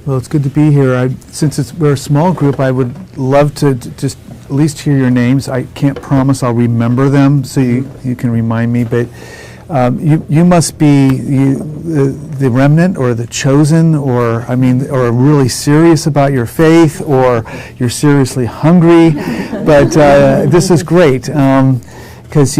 Well, it's good to be here. Since we're a small group, I would love to just at least hear your names. I can't promise I'll remember them, so you can remind me. But you must be the remnant or the chosen, or really serious about your faith, or you're seriously hungry. But this is great. Because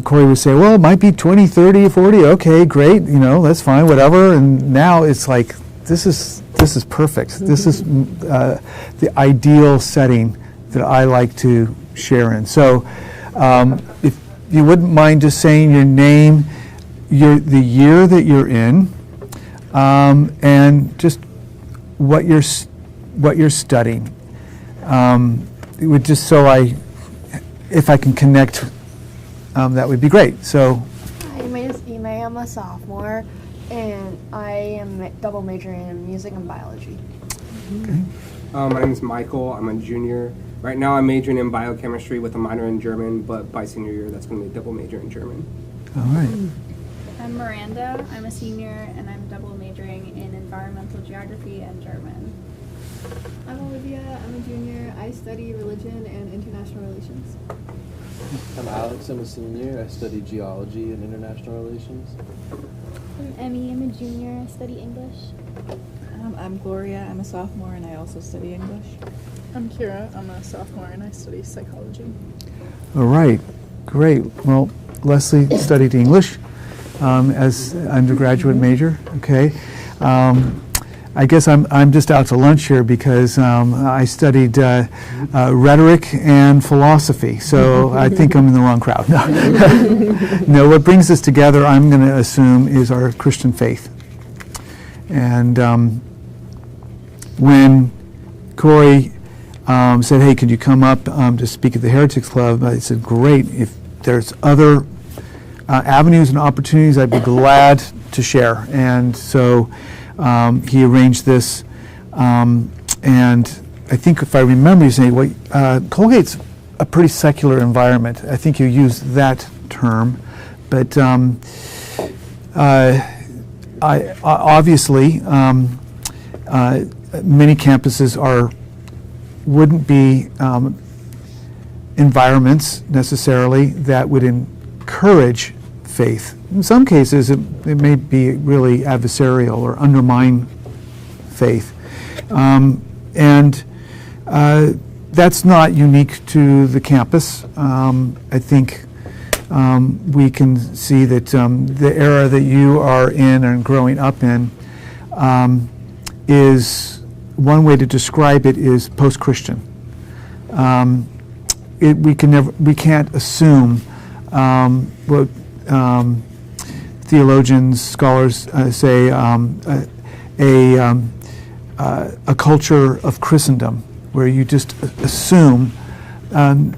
Corey would say, well, it might be 20, 30, 40. Okay, great. That's fine, whatever. And now it's like, this is perfect. This is the ideal setting that I like to share in. So if you wouldn't mind just saying your name, the year that you're in, and just what you're studying. It would just if I can connect, that would be great. So, hi, my name is Ime. I'm a sophomore, and I am double majoring in music and biology. Okay. My name is Michael. I'm a junior. Right now I'm majoring in biochemistry with a minor in German, but by senior year that's going to be a double major in German. All right. I'm Miranda. I'm a senior, and I'm double majoring in environmental geography and German. I'm Olivia. I'm a junior. I study religion and international relations. I'm Alex. I'm a senior. I study geology and international relations. I'm Emmy. I'm a junior. I study English. I'm Gloria. I'm a sophomore, and I also study English. I'm Kira. I'm a sophomore, and I study psychology. All right. Great. Well, Leslie studied English as undergraduate major. Okay. I guess I'm just out to lunch here because I studied rhetoric and philosophy, so I think I'm in the wrong crowd. No, what brings us together, I'm going to assume, is our Christian faith. And when Corey said, hey, could you come up to speak at the Heretics Club, I said, great. If there's other avenues and opportunities, I'd be glad to share. And so he arranged this, and I think if I remember, you saying, well, Colgate's a pretty secular environment. I think you used that term, but obviously many campuses wouldn't be environments necessarily that would encourage faith. In some cases, it may be really adversarial or undermine faith. And that's not unique to the campus. I think we can see that the era that you are in and growing up in is, one way to describe it is post-Christian. We can't assume what theologians, scholars say a culture of Christendom, where you just assume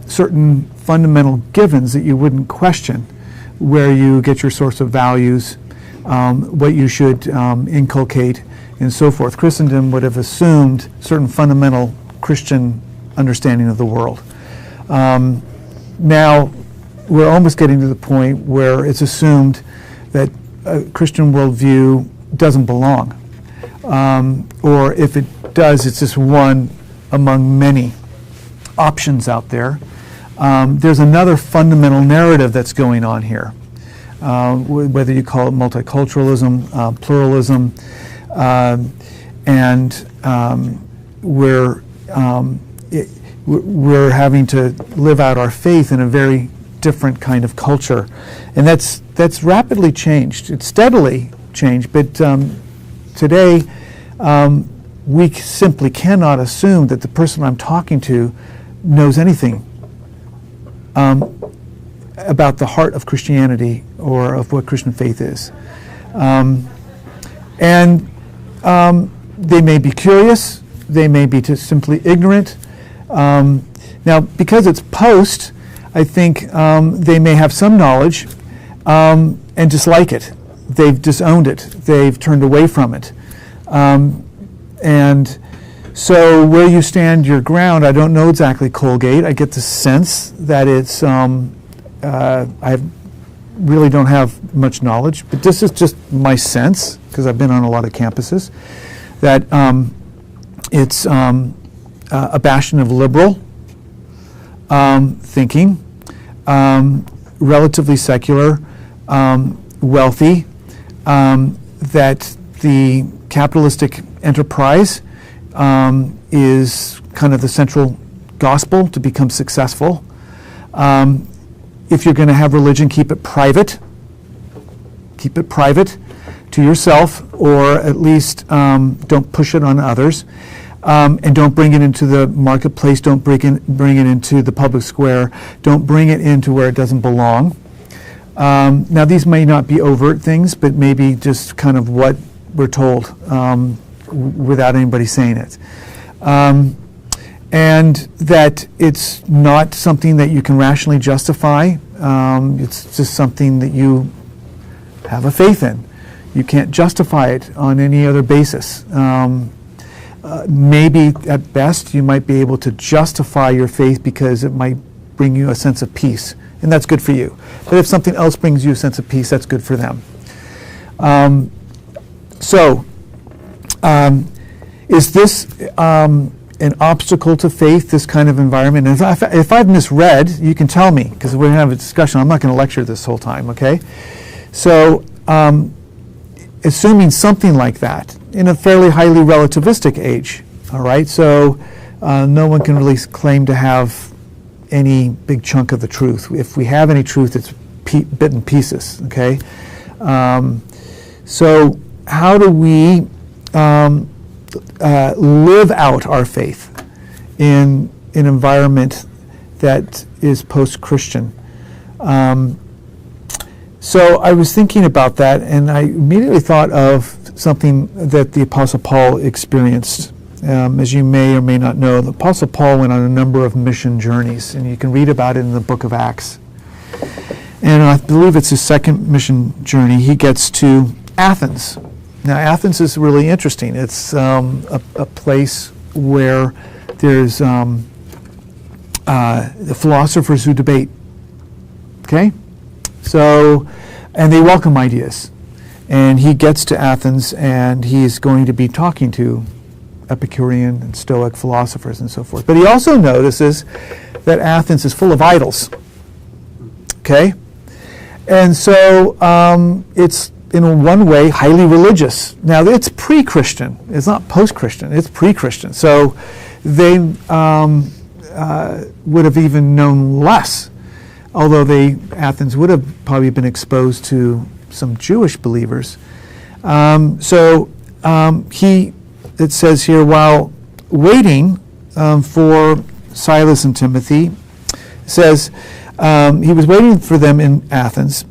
certain fundamental givens that you wouldn't question, where you get your source of values, what you should inculcate, and so forth. Christendom would have assumed certain fundamental Christian understanding of the world. Now, we're almost getting to the point where it's assumed that a Christian worldview doesn't belong. Or if it does, it's just one among many options out there. There's another fundamental narrative that's going on here, whether you call it multiculturalism, pluralism, and we're having to live out our faith in a very different kind of culture, and that's rapidly changed. It's steadily changed, but today we simply cannot assume that the person I'm talking to knows anything about the heart of Christianity or of what Christian faith is. And they may be curious, they may be just simply ignorant. Now, because it's post, I think they may have some knowledge and dislike it. They've disowned it. They've turned away from it. And so where you stand your ground, I don't know exactly Colgate. I get the sense that it's, I really don't have much knowledge, but this is just my sense, because I've been on a lot of campuses. that it's a bastion of liberal thinking, relatively secular, wealthy, that the capitalistic enterprise is kind of the central gospel to become successful. If you're going to have religion, keep it private. Keep it private to yourself, or at least don't push it on others. And don't bring it into the marketplace. Don't bring it into the public square. Don't bring it into where it doesn't belong. Now, these may not be overt things, but maybe just kind of what we're told without anybody saying it. And that it's not something that you can rationally justify. It's just something that you have a faith in. You can't justify it on any other basis. Maybe at best you might be able to justify your faith because it might bring you a sense of peace, and that's good for you. But if something else brings you a sense of peace, that's good for them. Is this an obstacle to faith, this kind of environment? And if I've misread, you can tell me, because we're going to have a discussion. I'm not going to lecture this whole time, okay? So, assuming something like that in a fairly highly relativistic age, all right? So, no one can really claim to have any big chunk of the truth. If we have any truth, it's bit in pieces, okay? So, how do we live out our faith in an environment that is post-Christian? So I was thinking about that, and I immediately thought of something that the Apostle Paul experienced. As you may or may not know, the Apostle Paul went on a number of mission journeys, and you can read about it in the book of Acts. And I believe it's his second mission journey. He gets to Athens. Now, Athens is really interesting. It's a place where there's the philosophers who debate. Okay? So, and they welcome ideas. And he gets to Athens, and he's going to be talking to Epicurean and Stoic philosophers and so forth. But he also notices that Athens is full of idols. Okay? And so it's, in one way, highly religious. Now, it's pre-Christian. It's not post-Christian. It's pre-Christian. So they would have even known less, although Athens would have probably been exposed to some Jewish believers. It says here, while waiting for Silas and Timothy, it says he was waiting for them in Athens.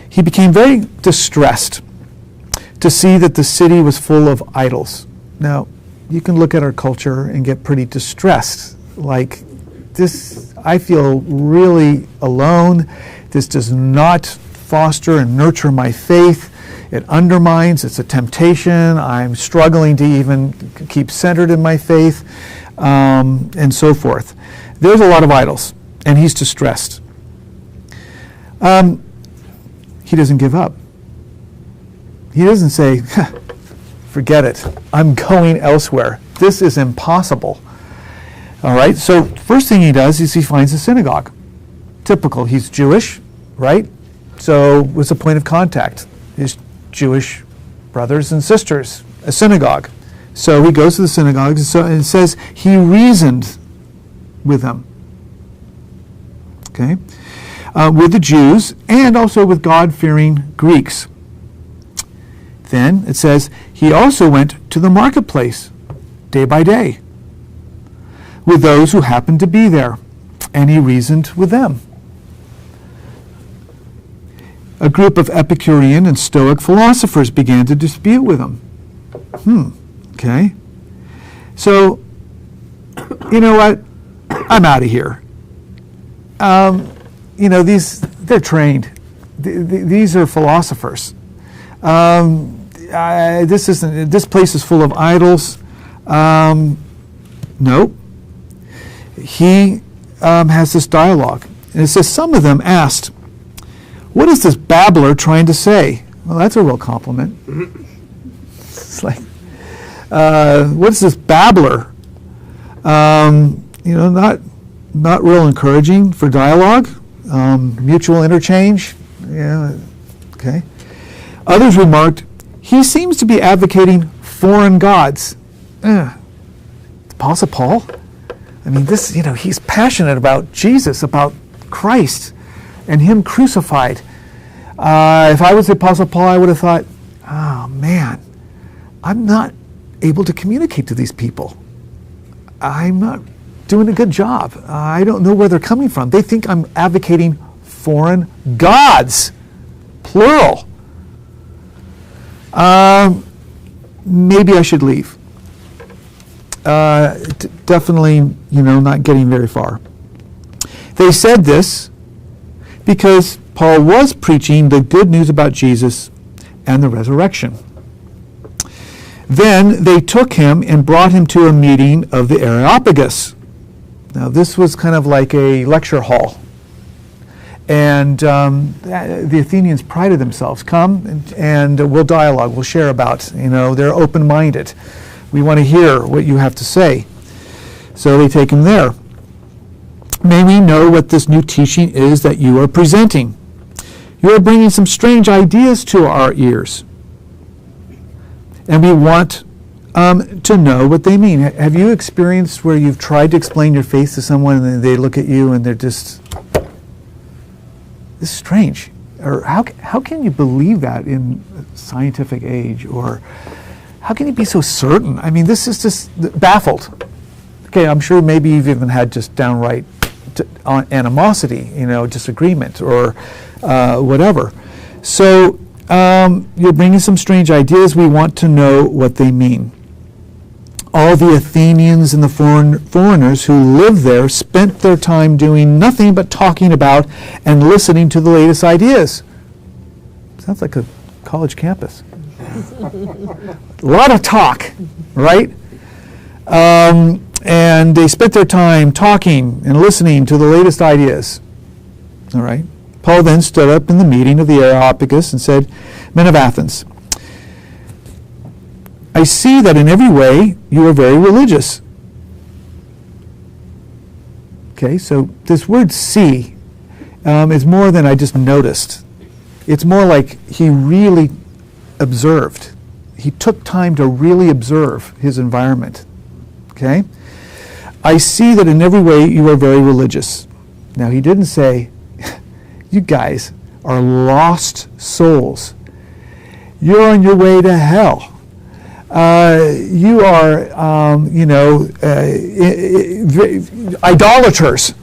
He became very distressed to see that the city was full of idols. Now, you can look at our culture and get pretty distressed. Like, this, I feel really alone. This does not foster and nurture my faith. It undermines, it's a temptation. I'm struggling to even keep centered in my faith, and so forth. There's a lot of idols, and he's distressed. He doesn't give up. He doesn't say, forget it, I'm going elsewhere. This is impossible. All right, so first thing he does is he finds a synagogue. Typical, he's Jewish, right? So what's the point of contact? His Jewish brothers and sisters, a synagogue. So he goes to the synagogue, and it says he reasoned with them. Okay? With the Jews and also with God-fearing Greeks. Then it says he also went to the marketplace day by day with those who happened to be there, and he reasoned with them. A group of Epicurean and Stoic philosophers began to dispute with him. Okay. So, you know what? I'm out of here. They're trained. These are philosophers. This place is full of idols. Nope. He has this dialogue. And it says, some of them asked, what is this babbler trying to say? Well, that's a real compliment. It's like, What is this babbler? Not real encouraging for dialogue. Mutual interchange. Yeah, okay. Others remarked, he seems to be advocating foreign gods. Apostle Paul? I mean, he's passionate about Jesus, about Christ, and him crucified. If I was the Apostle Paul, I would have thought, oh man, I'm not able to communicate to these people. I'm not doing a good job. I don't know where they're coming from. They think I'm advocating foreign gods, plural. Maybe I should leave. Definitely, not getting very far. They said this because Paul was preaching the good news about Jesus and the resurrection. Then they took him and brought him to a meeting of the Areopagus. Now, this was kind of like a lecture hall. And the Athenians prided themselves. Come and we'll dialogue, we'll share about. They're open-minded. We want to hear what you have to say. So they take him there. May we know what this new teaching is that you are presenting. You are bringing some strange ideas to our ears. And we want to know what they mean. Have you experienced where you've tried to explain your faith to someone and then they look at you and they're just, this is strange? Or how can you believe that in a scientific age? Or how can you be so certain? I mean, this is just baffled. Okay, I'm sure maybe you've even had just downright animosity, disagreement or whatever. So you're bringing some strange ideas. We want to know what they mean. All the Athenians and the foreigners who lived there spent their time doing nothing but talking about and listening to the latest ideas. Sounds like a college campus. A lot of talk, right? And they spent their time talking and listening to the latest ideas. All right. Paul then stood up in the meeting of the Areopagus and said, Men of Athens, I see that in every way you are very religious. Okay, so this word see is more than I just noticed. It's more like he really observed. He took time to really observe his environment. Okay? I see that in every way you are very religious. Now, he didn't say, you guys are lost souls. You're on your way to hell. You are, idolaters.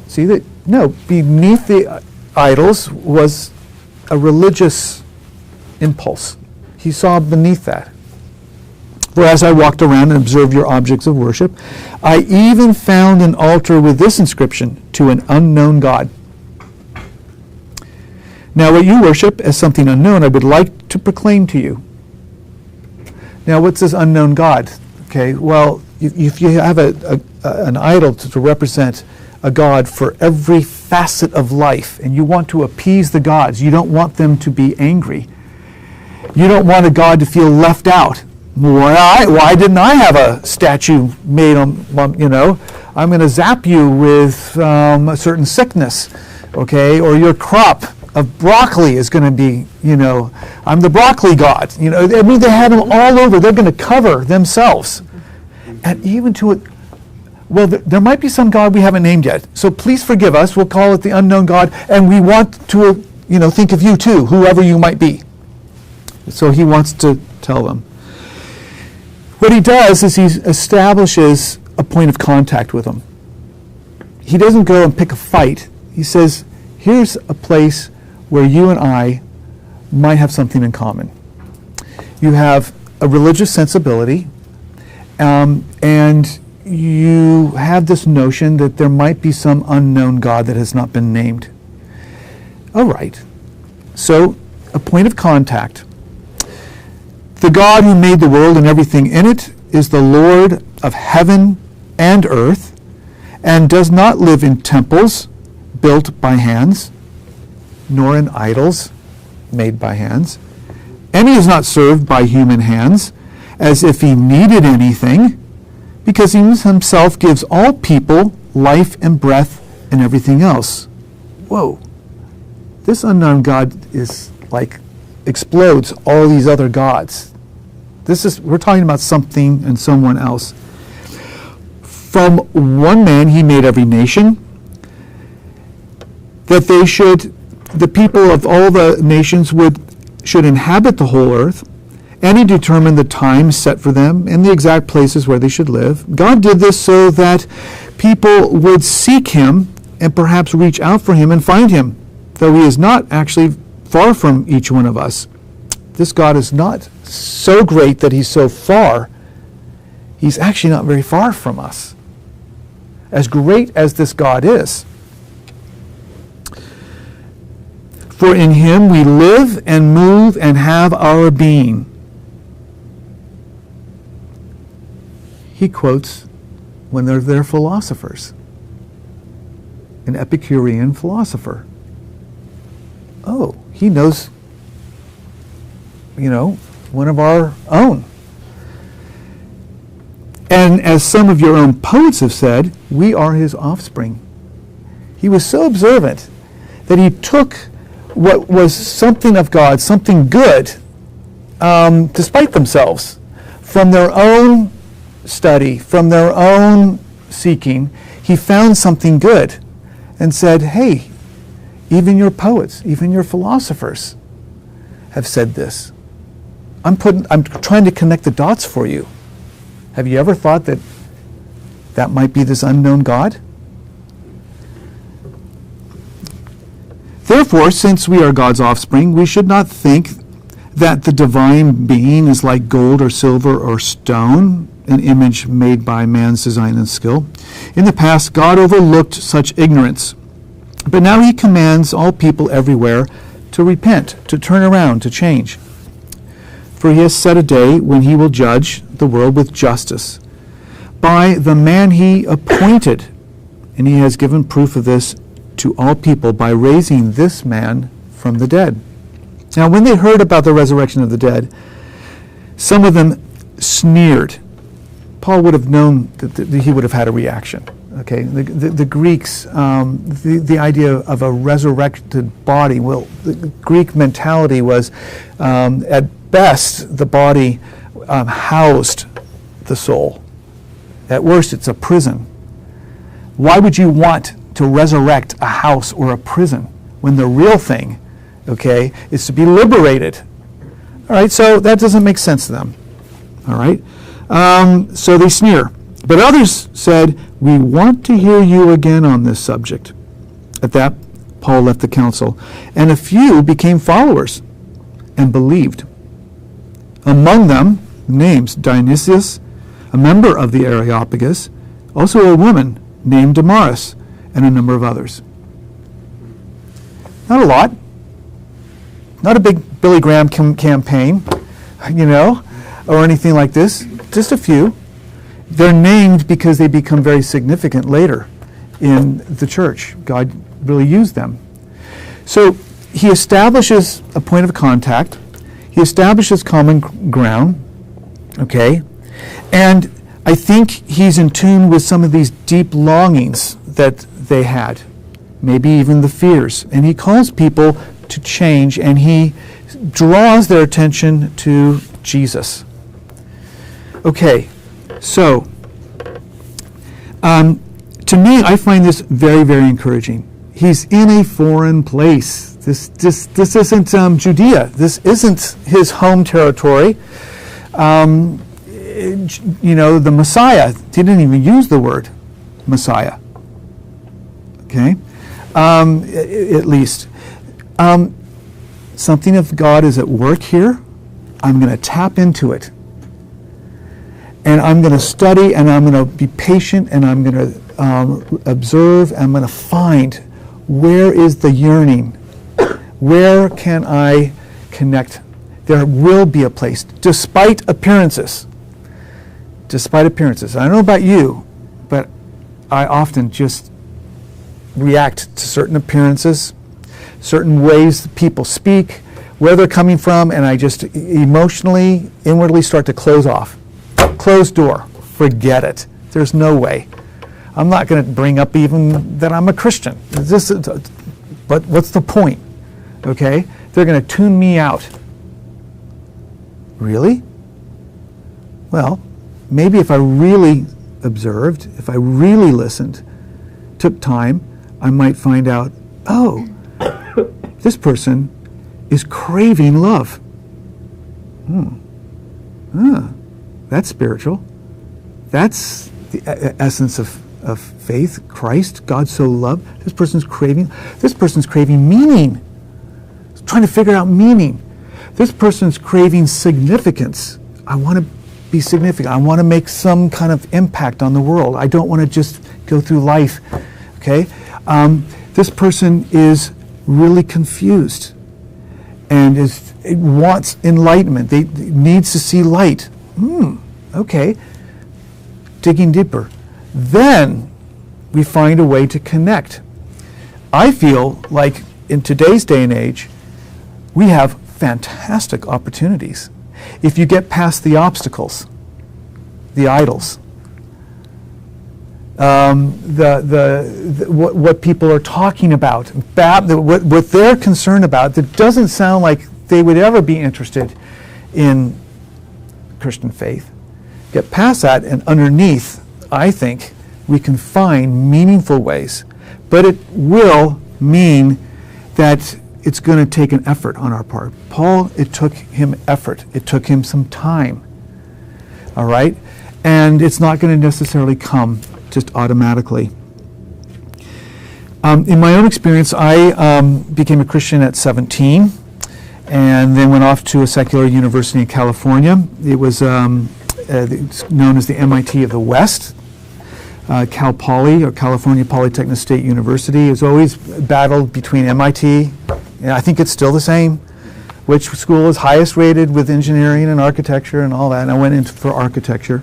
See that? No, beneath the idols was a religious impulse. He saw beneath that. For as I walked around and observed your objects of worship, I even found an altar with this inscription, to an unknown God. Now what you worship as something unknown, I would like to proclaim to you. Now what's this unknown God? Okay, well, if you have an idol to represent a God for every facet of life, and you want to appease the gods, you don't want them to be angry. You don't want a God to feel left out. Why didn't I have a statue made on, I'm going to zap you with a certain sickness, okay? Or your crop of broccoli is going to be, I'm the broccoli god. I mean, they have them all over. They're going to cover themselves. And even to it, well, there might be some God we haven't named yet. So please forgive us. We'll call it the unknown God. And we want to, think of you too, whoever you might be. So he wants to tell them. What he does is he establishes a point of contact with them. He doesn't go and pick a fight. He says, here's a place where you and I might have something in common. You have a religious sensibility, and you have this notion that there might be some unknown God that has not been named. All right. So, a point of contact. The God who made the world and everything in it is the Lord of heaven and earth, and does not live in temples built by hands, nor in idols made by hands. And he is not served by human hands, as if he needed anything, because he himself gives all people life and breath and everything else. Whoa. This unknown God is like explodes all these other gods. We're talking about something and someone else. From one man he made every nation, that the people of all the nations should inhabit the whole earth, and he determined the times set for them and the exact places where they should live. God did this so that people would seek him and perhaps reach out for him and find him, though he is not actually far from each one of us. This God is not so great that he's so far. He's actually not very far from us. As great as this God is. For in him we live and move and have our being. He quotes one of their philosophers, an Epicurean philosopher. Oh, he knows, one of our own. And as some of your own poets have said, we are his offspring. He was so observant that he took what was something of God, something good, despite themselves, from their own study, from their own seeking, he found something good and said, hey, even your poets, even your philosophers have said this. I'm trying to connect the dots for you. Have you ever thought that might be this unknown God? Therefore, since we are God's offspring, we should not think that the divine being is like gold or silver or stone, an image made by man's design and skill. In the past, God overlooked such ignorance, but now he commands all people everywhere to repent, to turn around, to change. For he has set a day when he will judge the world with justice by the man he appointed, and he has given proof of this to all people by raising this man from the dead. Now, when they heard about the resurrection of the dead, some of them sneered. Paul would have known that he would have had a reaction. Okay, the Greeks, the idea of a resurrected body, well, the Greek mentality was, at best, the body housed the soul. At worst, it's a prison. Why would you want to resurrect a house or a prison when the real thing, okay, is to be liberated? All right, so that doesn't make sense to them. All right, so they sneer. But others said, we want to hear you again on this subject. At that, Paul left the council, and a few became followers and believed. Among them, names Dionysius, a member of the Areopagus, also a woman named Damaris, and a number of others. Not a lot. Not a big Billy Graham campaign, or anything like this. Just a few. They're named because they become very significant later in the church. God really used them. So he establishes a point of contact. He establishes common ground, okay? And I think he's in tune with some of these deep longings that they had, maybe even the fears. And he calls people to change, and he draws their attention to Jesus. Okay, so to me, I find this very, very encouraging. He's in a foreign place. This isn't Judea. This isn't his home territory. The Messiah, he didn't even use the word Messiah. Okay? At least. Something of God is at work here. I'm going to tap into it. And I'm going to study, and I'm going to be patient, and I'm going to observe, and I'm going to find where is the yearning. Where can I connect? There will be a place, despite appearances. Despite appearances. I don't know about you, but I often just react to certain appearances, certain ways that people speak, where they're coming from, and I just emotionally, inwardly start to close off. Closed door. Forget it. There's no way. I'm not going to bring up even that I'm a Christian. But what's the point? Okay? They're going to tune me out. Really? Well, maybe if I really observed, if I really listened, took time, I might find out, oh, this person is craving love. That's spiritual. That's the essence of faith. Christ, God so loved. This person's craving meaning. Trying to figure out meaning. This person's craving significance. I want to be significant. I want to make some kind of impact on the world. I don't want to just go through life. Okay? This person is really confused and wants enlightenment. They needs to see light. Okay. Digging deeper. Then we find a way to connect. I feel like in today's day and age, we have fantastic opportunities. If you get past the obstacles, the idols, what people are talking about, what they're concerned about, that doesn't sound like they would ever be interested in Christian faith. Get past that, and underneath, I think, we can find meaningful ways. But it will mean that it's going to take an effort on our part. Paul, it took him effort. It took him some time. All right? And it's not going to necessarily come just automatically. In my own experience, I became a Christian at 17 and then went off to a secular university in California. It was it's known as the MIT of the West. Cal Poly, or California Polytechnic State University, has always battled between MIT, and I think it's still the same, which school is highest rated with engineering and architecture and all that, and I went in for architecture.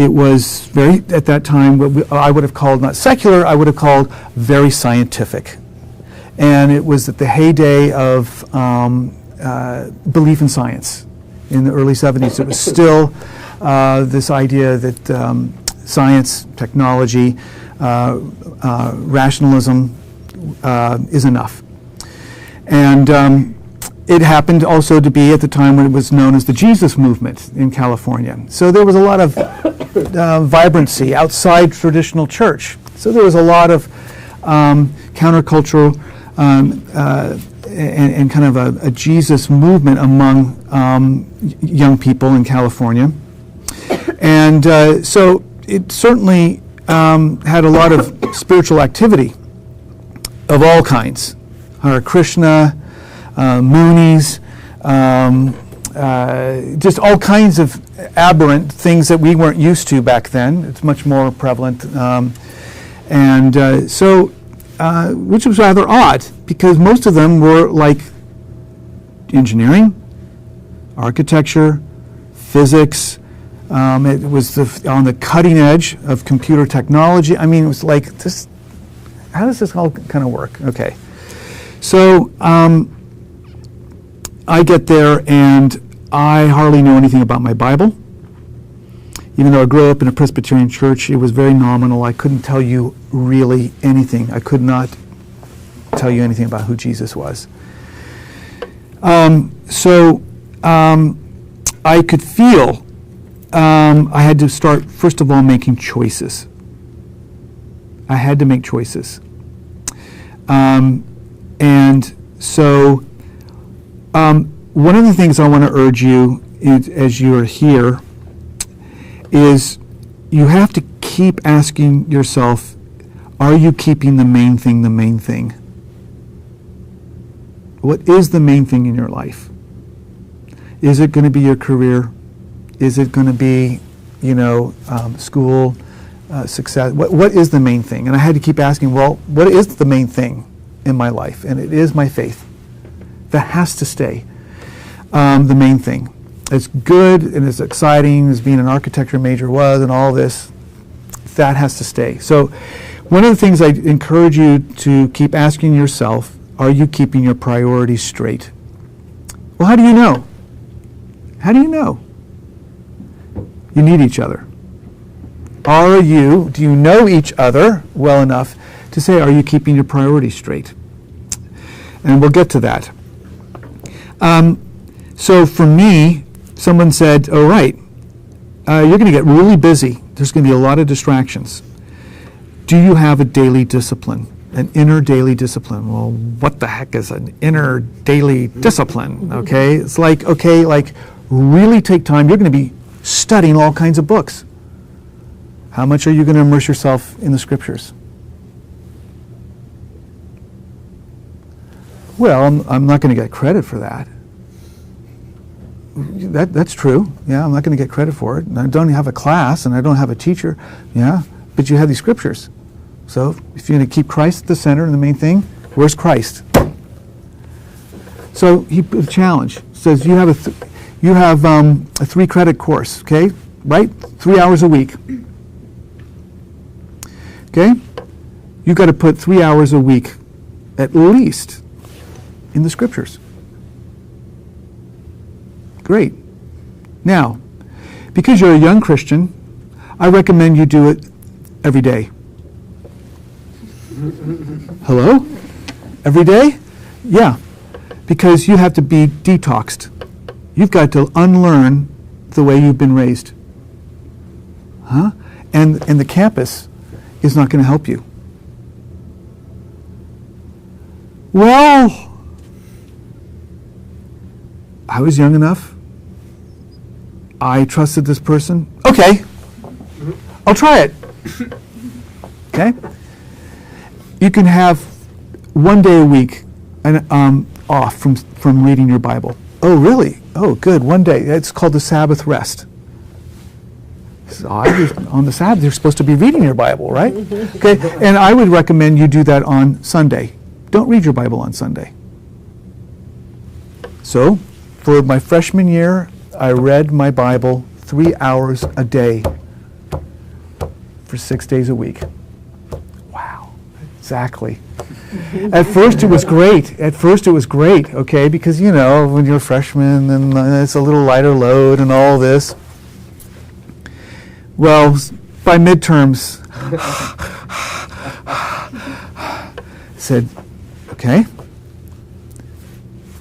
It was very, at that time, what I would have called, not secular, I would have called very scientific. And it was at the heyday of belief in science. In the early 70s, it was still this idea that science, technology, rationalism is enough. And it happened also to be at the time when it was known as the Jesus movement in California. So there was a lot of vibrancy outside traditional church. So there was a lot of countercultural and kind of a Jesus movement among young people in California. And so it certainly had a lot of spiritual activity of all kinds. Hare Krishna, Moonies, just all kinds of aberrant things that we weren't used to back then. It's much more prevalent. Which was rather odd, because most of them were like engineering, architecture, physics. It was on the cutting edge of computer technology. I mean, it was like, this. How does this all kind of work? Okay. So I get there, and I hardly know anything about my Bible. Even though I grew up in a Presbyterian church, it was very nominal. I couldn't tell you really anything. I could not tell you anything about who Jesus was. I could feel I had to start, first of all, making choices. I had to make choices. One of the things I want to urge you as you are here is you have to keep asking yourself, are you keeping the main thing the main thing? What is the main thing in your life? Is it going to be your career? Is it going to be, school, success? What is the main thing? And I had to keep asking, well, what is the main thing in my life? And it is my faith. That has to stay the main thing. As good and as exciting as being an architecture major was and all this, that has to stay. So one of the things I encourage you to keep asking yourself Are you keeping your priorities straight? Well, how do you know? How do you know? You need each other. Do you know each other well enough to say, are you keeping your priorities straight? And we'll get to that. So for me, someone said, all right, you're going to get really busy. There's going to be a lot of distractions. Do you have a daily discipline, an inner daily discipline? Well, what the heck is an inner daily discipline? Okay, it's like, really take time. You're going to be studying all kinds of books. How much are you going to immerse yourself in the scriptures? Well, I'm not going to get credit for that. That's true. Yeah, I'm not going to get credit for it. And I don't have a class, and I don't have a teacher. Yeah, but you have these scriptures. So if you're going to keep Christ at the center and the main thing, where's Christ? So he put a challenge. Says you have a 3-credit course. Okay, right? 3 hours a week. Okay, you've got to put 3 hours a week, at least, in the scriptures. Great. Now, because you're a young Christian, I recommend you do it every day. Hello? Every day? Yeah. Because you have to be detoxed. You've got to unlearn the way you've been raised. Huh? And the campus is not going to help you. Well, I was young enough. I trusted this person. Okay, I'll try it. Okay? You can have 1 day a week off from reading your Bible. Oh, really? Oh, good. 1 day. It's called the Sabbath rest. On the Sabbath, you're supposed to be reading your Bible, right? Okay, and I would recommend you do that on Sunday. Don't read your Bible on Sunday. So, for my freshman year, I read my Bible 3 hours a day for 6 days a week. Wow, exactly. At first it was great. Okay, because when you're a freshman and it's a little lighter load and all this. Well, by midterms, said, okay,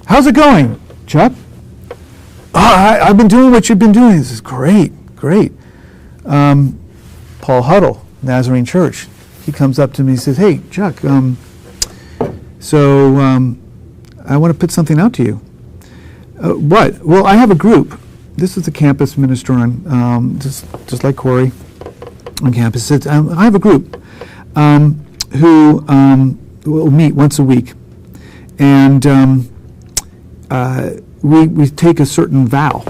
how's it going, Chuck? I've been doing what you've been doing. This is great. Paul Huddle, Nazarene Church, he comes up to me and says, hey, Chuck, I want to put something out to you. What? Well, I have a group. This is the campus minister on, just like Corey on campus. I have a group who will meet once a week. And we take a certain vow.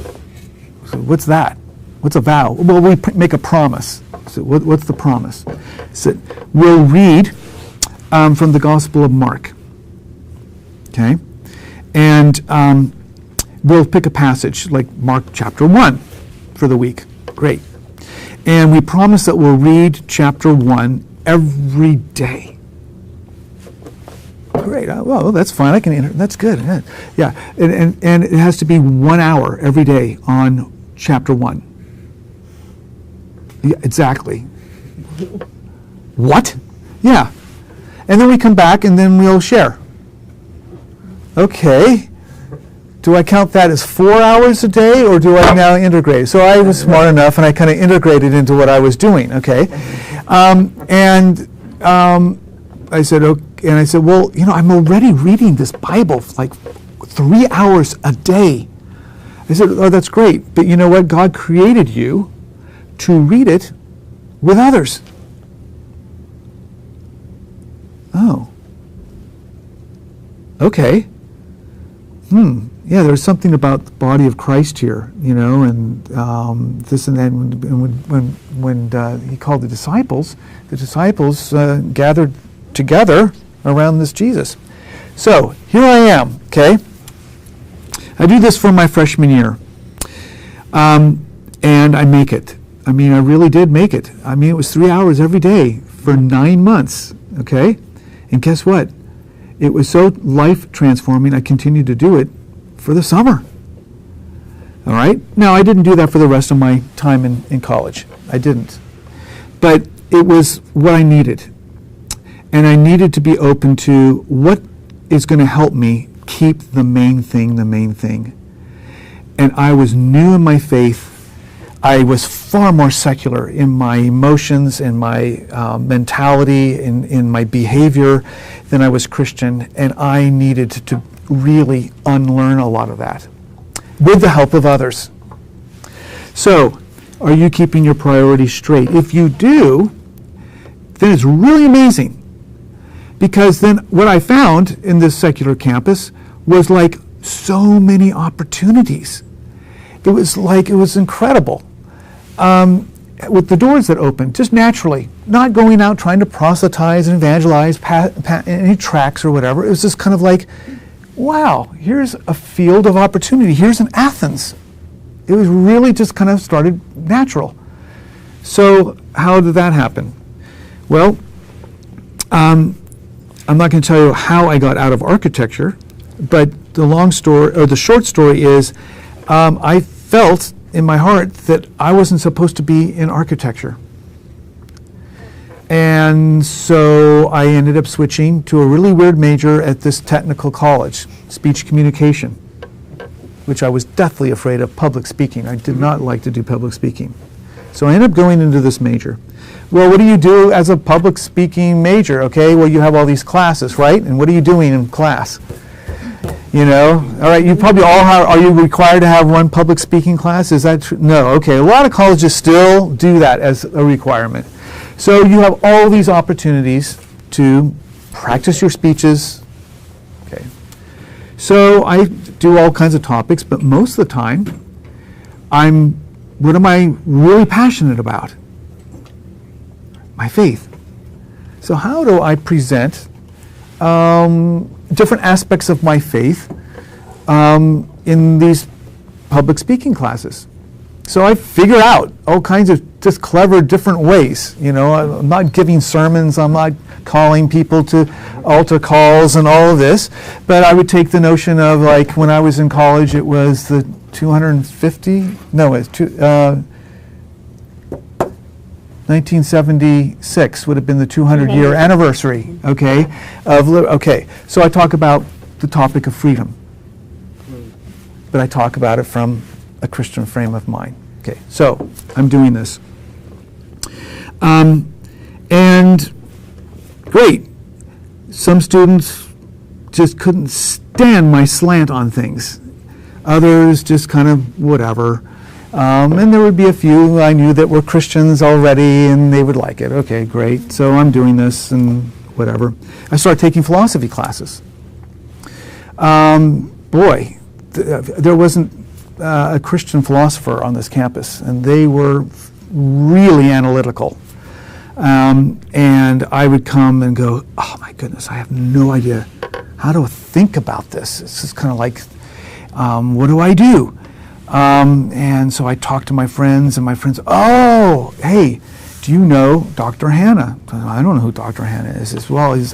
So what's that? What's a vow? Well, we make a promise. So what's the promise? So we'll read from the Gospel of Mark. Okay? And we'll pick a passage, like Mark chapter 1 for the week. Great. And we promise that we'll read chapter 1 every day. Great. Well, that's fine. That's good. Yeah. And it has to be 1 hour every day on chapter 1. Yeah, exactly. What? Yeah. And then we come back and then we'll share. Okay. Do I count that as 4 hours a day, or do I now integrate? So I was smart enough, and I kind of integrated into what I was doing. Okay. I said, okay. And I said, well, I'm already reading this Bible like 3 hours a day. I said, oh, that's great. But you know what? God created you to read it with others. Oh. Okay. Yeah, there's something about the body of Christ here, and this and that. When he called the disciples gathered together around this Jesus. So here I am, okay? I do this for my freshman year. And I make it. I really did make it. It was 3 hours every day for 9 months, okay? And guess what? It was so life transforming, I continued to do it for the summer. All right? Now, I didn't do that for the rest of my time in college. I didn't. But it was what I needed. And I needed to be open to what is going to help me keep the main thing the main thing. And I was new in my faith. I was far more secular in my emotions, in my mentality, in my behavior than I was Christian. And I needed to really unlearn a lot of that with the help of others. So, are you keeping your priorities straight? If you do, then it's really amazing. Because then what I found in this secular campus was like so many opportunities. It was incredible. With the doors that opened, just naturally, not going out trying to proselytize and evangelize, any tracts or whatever. It was just kind of like, wow, here's a field of opportunity. Here's an Athens. It was really just kind of started natural. So how did that happen? Well, I'm not going to tell you how I got out of architecture, but the short story is, I felt in my heart that I wasn't supposed to be in architecture. And so I ended up switching to a really weird major at this technical college, speech communication, which I was deathly afraid of public speaking. I did not like to do public speaking. So I ended up going into this major. Well, what do you do as a public speaking major? Okay, well, you have all these classes, right? And what are you doing in class? You know, all right, you probably all are you required to have one public speaking class? Is that true? No, okay. A lot of colleges still do that as a requirement. So you have all these opportunities to practice your speeches. Okay. So I do all kinds of topics, but most of the time, what am I really passionate about? My faith. So how do I present different aspects of my faith in these public speaking classes? So I figure out all kinds of just clever different ways. You know, I'm not giving sermons, I'm not calling people to altar calls and all of this, but I would take the notion of, like, when I was in college, it was the 1976 would have been the 200-year anniversary, okay? So I talk about the topic of freedom, but I talk about it from a Christian frame of mind. Okay, so I'm doing this. And great, some students just couldn't stand my slant on things. Others just kind of whatever. And there would be a few I knew that were Christians already, and they would like it. Okay, great. So I'm doing this and whatever. I started taking philosophy classes. There wasn't a Christian philosopher on this campus, and they were really analytical. And I would come and go, oh my goodness, I have no idea how to think about this. It's just kind of like, what do I do? And so I talked to my friends, and my friends, oh, hey, do you know Dr. Hanna? I don't know who Dr. Hanna is. As well, he's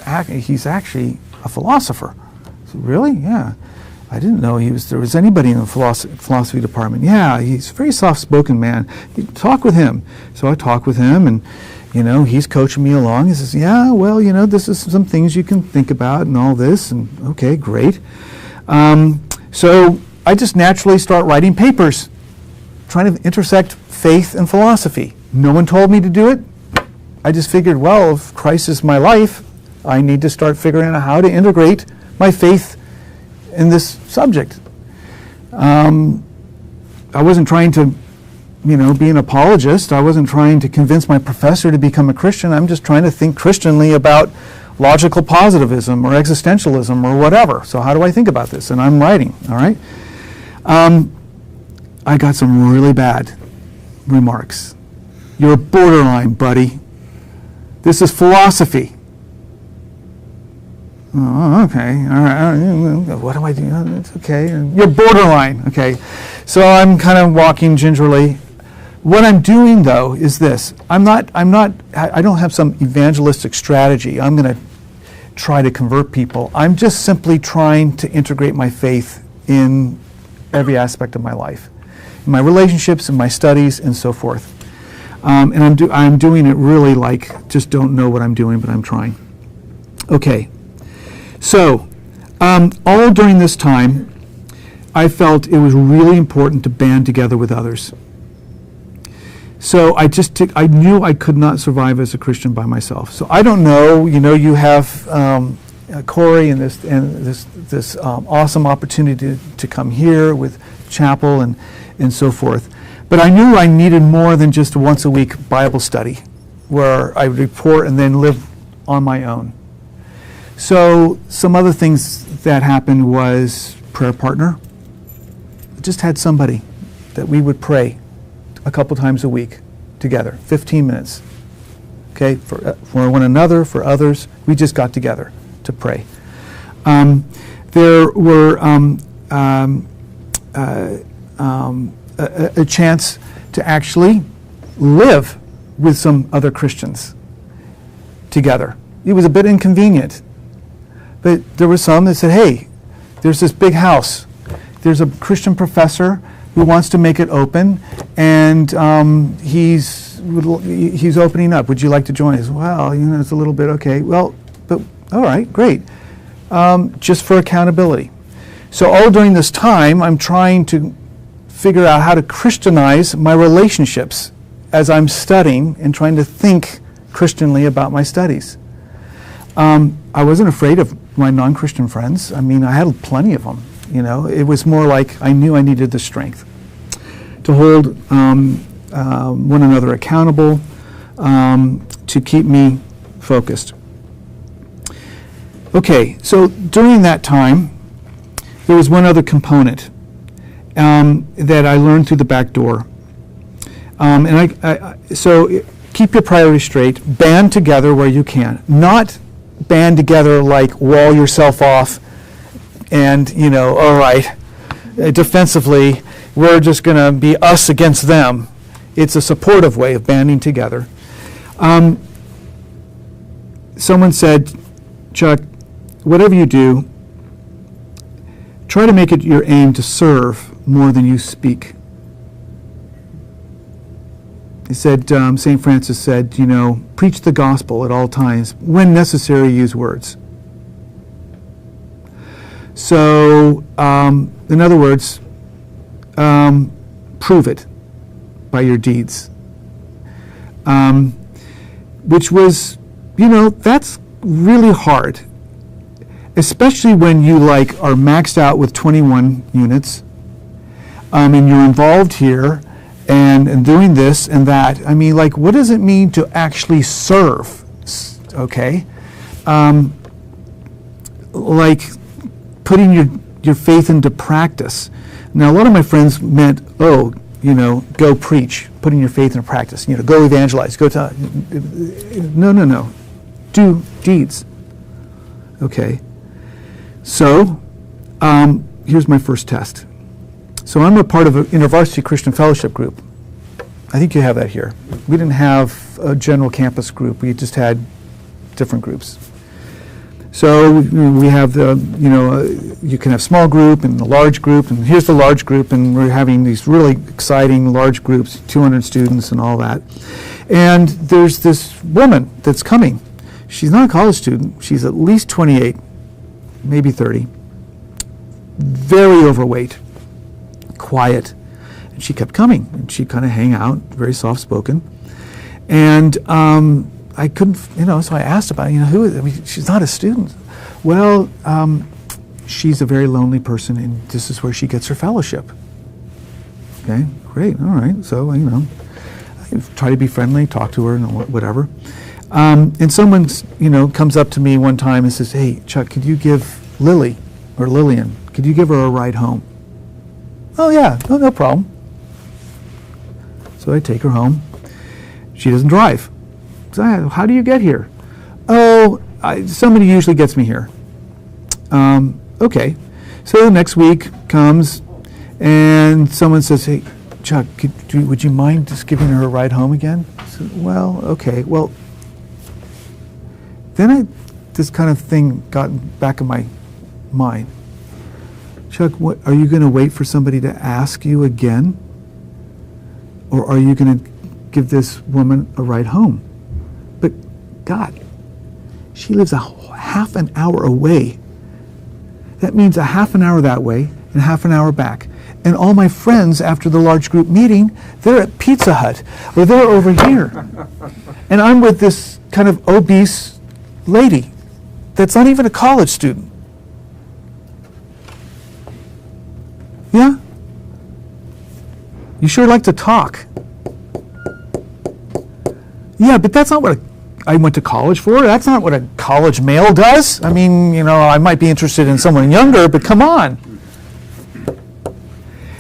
actually a philosopher. I said, really? Yeah. I didn't know there was anybody in the philosophy department. Yeah, he's a very soft-spoken man. You talk with him. So I talk with him, and he's coaching me along. He says, yeah, well, this is some things you can think about and all this, and okay, great. So I just naturally start writing papers, trying to intersect faith and philosophy. No one told me to do it. I just figured, well, if Christ is my life, I need to start figuring out how to integrate my faith in this subject. I wasn't trying to, be an apologist. I wasn't trying to convince my professor to become a Christian. I'm just trying to think Christianly about logical positivism or existentialism or whatever. So how do I think about this? And I'm writing, all right? I got some really bad remarks. You're borderline, buddy. This is philosophy. Oh, okay, all right, what do I do? It's okay, you're borderline, okay. So I'm kind of walking gingerly. What I'm doing, though, is this. I don't have some evangelistic strategy. I'm going to try to convert people. I'm just simply trying to integrate my faith in every aspect of my life, in my relationships, in my studies, and so forth. And I'm doing it really like, just don't know what I'm doing, but I'm trying. Okay, so all during this time, I felt it was really important to band together with others. So I knew I could not survive as a Christian by myself. So I don't know, you have Corey and this awesome opportunity to come here with chapel and so forth. But I knew I needed more than just a once a week Bible study where I would report and then live on my own. So some other things that happened was prayer partner. I just had somebody that we would pray a couple times a week together, 15 minutes. Okay, for one another, for others, we just got together to pray. There were a chance to actually live with some other Christians together. It was a bit inconvenient, but there were some that said, hey, there's this big house. There's a Christian professor who wants to make it open, and he's opening up. Would you like to join us? Well, it's a little bit, okay. Well, but all right, great. Just for accountability. So all during this time, I'm trying to figure out how to Christianize my relationships as I'm studying and trying to think Christianly about my studies. I wasn't afraid of my non-Christian friends. I mean, I had plenty of them. It was more like I knew I needed the strength to hold one another accountable, to keep me focused. Okay, so during that time, there was one other component that I learned through the back door. So keep your priorities straight, band together where you can. Not band together like wall yourself off and, all right, defensively, we're just going to be us against them. It's a supportive way of banding together. Someone said, Chuck, whatever you do, try to make it your aim to serve more than you speak. He said, St. Francis said, preach the gospel at all times. When necessary, use words. So, in other words, prove it by your deeds. Which was, that's really hard. Especially when you are maxed out with 21 units, and you're involved here and doing this and that. I mean, what does it mean to actually serve? Okay, putting your faith into practice. Now, a lot of my friends meant, go preach, putting your faith into practice. Go evangelize. Go to. No. Do deeds. Okay. So, here's my first test. So I'm a part of an InterVarsity Christian Fellowship group. I think you have that here. We didn't have a general campus group. We just had different groups. So we have you can have small group and a large group, and here's the large group, and we're having these really exciting large groups, 200 students and all that. And there's this woman that's coming. She's not a college student. She's at least 28. Maybe 30, very overweight, quiet, and she kept coming, and she'd kind of hang out, very soft-spoken, and I couldn't, so I asked about, who is it? I mean, she's not a student. Well, she's a very lonely person, and this is where she gets her fellowship. Okay, great, all right, so, I try to be friendly, talk to her, and whatever. And someone, comes up to me one time and says, hey, Chuck, could you give Lily, or Lillian, could you give her a ride home? Oh, yeah, no problem. So I take her home. She doesn't drive. So how do you get here? Oh, somebody usually gets me here. Okay. So the next week comes, and someone says, hey, Chuck, would you mind just giving her a ride home again? I said, well, okay. Well, then this kind of thing got back in my mind. Chuck, what, are you going to wait for somebody to ask you again? Or are you going to give this woman a ride home? But God, she lives a half an hour away. That means a half an hour that way and half an hour back. And all my friends after the large group meeting, they're at Pizza Hut or they're over here. And I'm with this kind of obese lady that's not even a college student. Yeah? You sure like to talk. Yeah, but that's not what I went to college for. That's not what a college male does. I mean, you know, I might be interested in someone younger, but come on.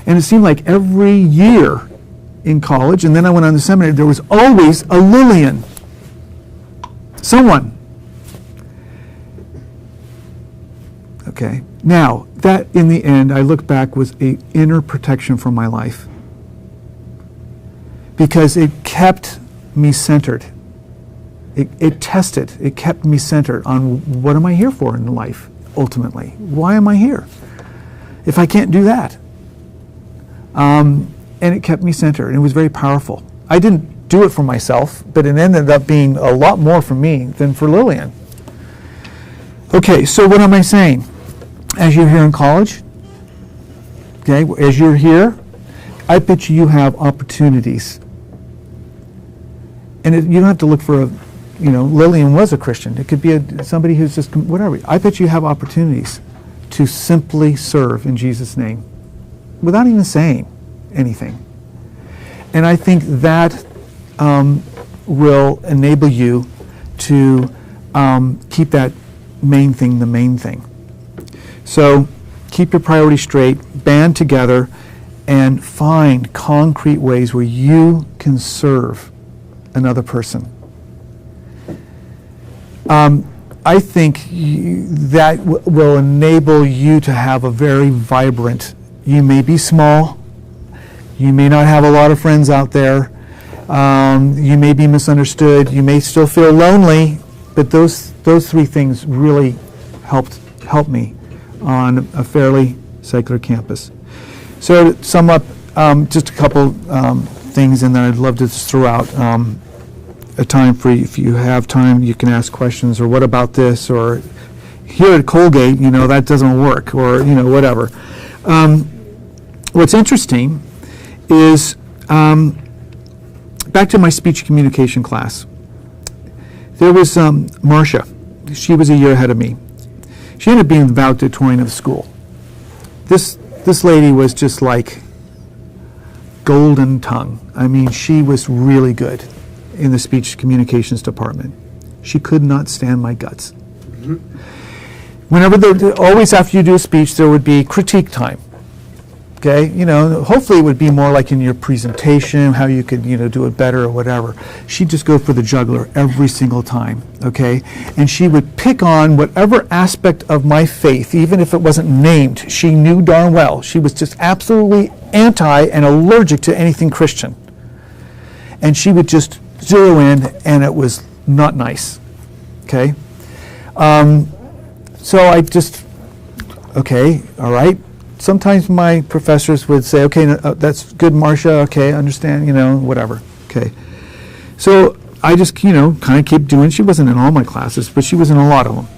And it seemed like every year in college, and then I went on to seminary, there was always a Lillian. Someone. Okay. Now, that in the end, I look back, was an inner protection for my life. Because it kept me centered. It kept me centered on what am I here for in life, ultimately? Why am I here if I can't do that? And it kept me centered, and it was very powerful. I didn't do it for myself, but it ended up being a lot more for me than for Lillian. Okay, so what am I saying? As you're here in college, okay, as you're here, I bet you have opportunities. And you don't have to look for a, you know, Lillian was a Christian. It could be somebody who's just, whatever. I bet you have opportunities to simply serve in Jesus' name without even saying anything. And I think that will enable you to keep that main thing the main thing. So keep your priorities straight, band together, and find concrete ways where you can serve another person. I think that will enable you to have a very vibrant, you may be small, you may not have a lot of friends out there, you may be misunderstood, you may still feel lonely, but those three things really helped me on a fairly secular campus. So to sum up, just a couple things, and then I'd love to throw out a time for you. If you have time, you can ask questions, or what about this, or here at Colgate, you know, that doesn't work, or, you know, whatever. What's interesting is, back to my speech communication class, there was Marcia. She was a year ahead of me. She ended up being the valedictorian of the school. This lady was just like golden tongue. I mean, she was really good in the speech communications department. She could not stand my guts. Mm-hmm. Whenever always after you do a speech, there would be critique time. Okay, you know, hopefully it would be more like in your presentation, how you could, you know, do it better or whatever. She'd just go for the jugular every single time, okay? And she would pick on whatever aspect of my faith, even if it wasn't named. She knew darn well. She was just absolutely anti and allergic to anything Christian. And she would just zero in, and it was not nice, okay? So I just, okay, all right. Sometimes my professors would say, okay, that's good, Marcia, okay, I understand, you know, whatever, okay. So I just, you know, kind of keep doing, she wasn't in all my classes, but she was in a lot of them.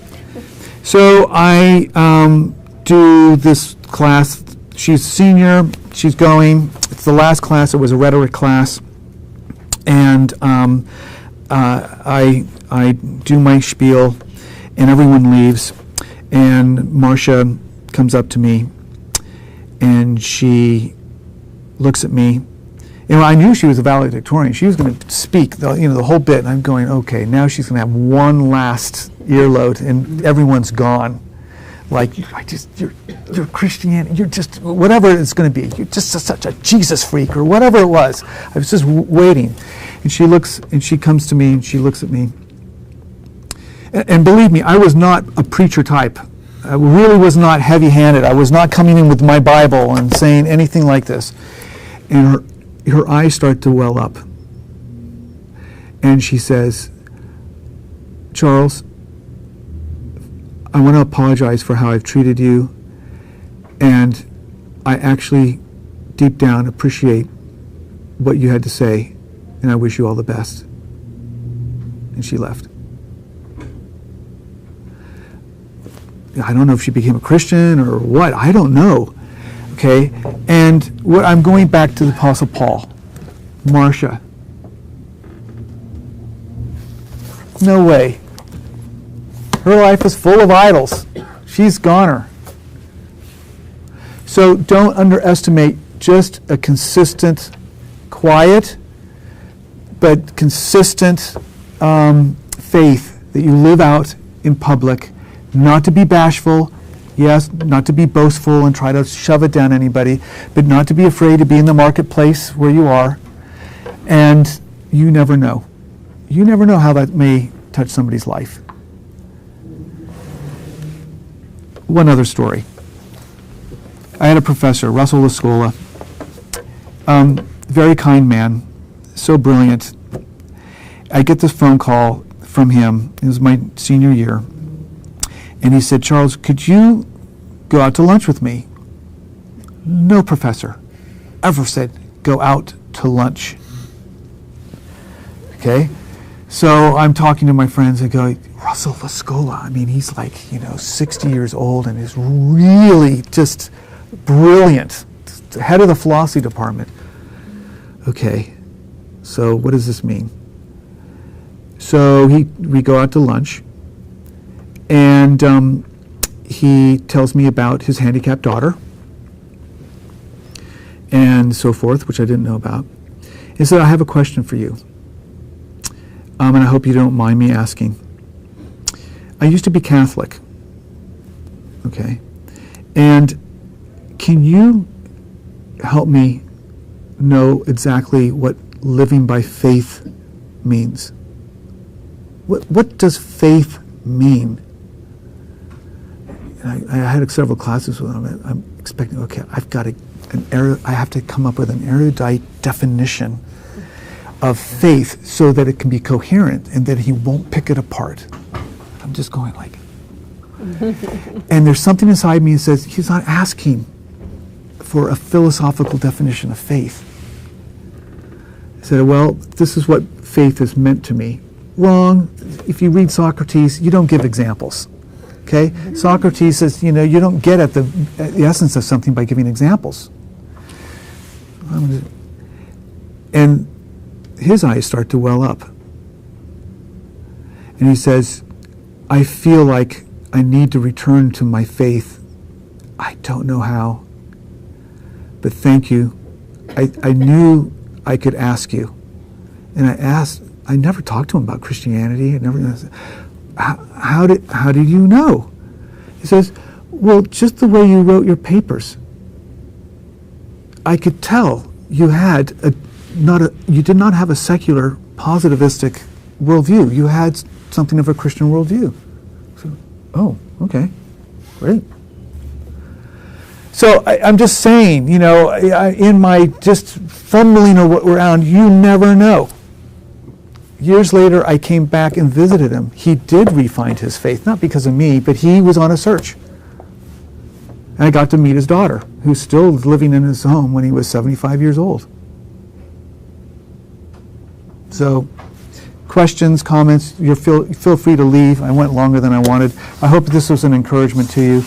So I do this class, she's a senior, she's going, it's the last class, it was a rhetoric class, and I do my spiel, and everyone leaves, and Marcia comes up to me, and she looks at me. You know, I knew she was a valedictorian. She was going to speak, the whole bit. And I'm going, okay, now she's going to have one last earload, and everyone's gone. Like, you're Christianity. You're just whatever it's going to be. You're just such a Jesus freak, or whatever it was. I was just waiting, and she looks, and she comes to me, and she looks at me. And believe me, I was not a preacher type. I really was not heavy-handed. I was not coming in with my Bible and saying anything like this. And her eyes start to well up. And she says, Charles, I want to apologize for how I've treated you, and I actually, deep down, appreciate what you had to say, and I wish you all the best. And she left. I don't know if she became a Christian or what. I don't know. Okay? And I'm going back to the Apostle Paul. Marcia. No way. Her life is full of idols. She's goner. So don't underestimate just a consistent, quiet, but consistent faith that you live out in public. Not to be bashful, yes, not to be boastful and try to shove it down anybody, but not to be afraid to be in the marketplace where you are. And you never know. You never know how that may touch somebody's life. One other story. I had a professor, Russell LaScola, very kind man, so brilliant. I get this phone call from him. It was my senior year. And he said, Charles, could you go out to lunch with me? No professor ever said, go out to lunch. Okay? So I'm talking to my friends and go, Russell LaScola, I mean, he's like, 60 years old and is really just brilliant. The head of the philosophy department. Okay, so what does this mean? So we go out to lunch, and he tells me about his handicapped daughter and so forth, which I didn't know about. He said, I have a question for you, and I hope you don't mind me asking. I used to be Catholic, okay, and can you help me know exactly what living by faith means? What does faith mean? And I had several classes with him. I'm expecting, okay, I have to come up with an erudite definition of faith so that it can be coherent and that he won't pick it apart. I'm just going like, and there's something inside me that says he's not asking for a philosophical definition of faith. I said, well, this is what faith is meant to me. Wrong. If you read Socrates, you don't give examples. Okay? Socrates says, you don't get at the essence of something by giving examples. And his eyes start to well up. And he says, I feel like I need to return to my faith. I don't know how. But thank you. I knew I could ask you. And I never talked to him about Christianity. How did you know? He says, well, just the way you wrote your papers. I could tell you had you did not have a secular positivistic worldview. You had something of a Christian worldview. So, oh, okay, great. So I'm just saying, in my just fumbling around, you never know. Years later, I came back and visited him. He did refine his faith, not because of me, but he was on a search. And I got to meet his daughter, who's still living in his home when he was 75 years old. So, questions, comments, feel free to leave. I went longer than I wanted. I hope this was an encouragement to you.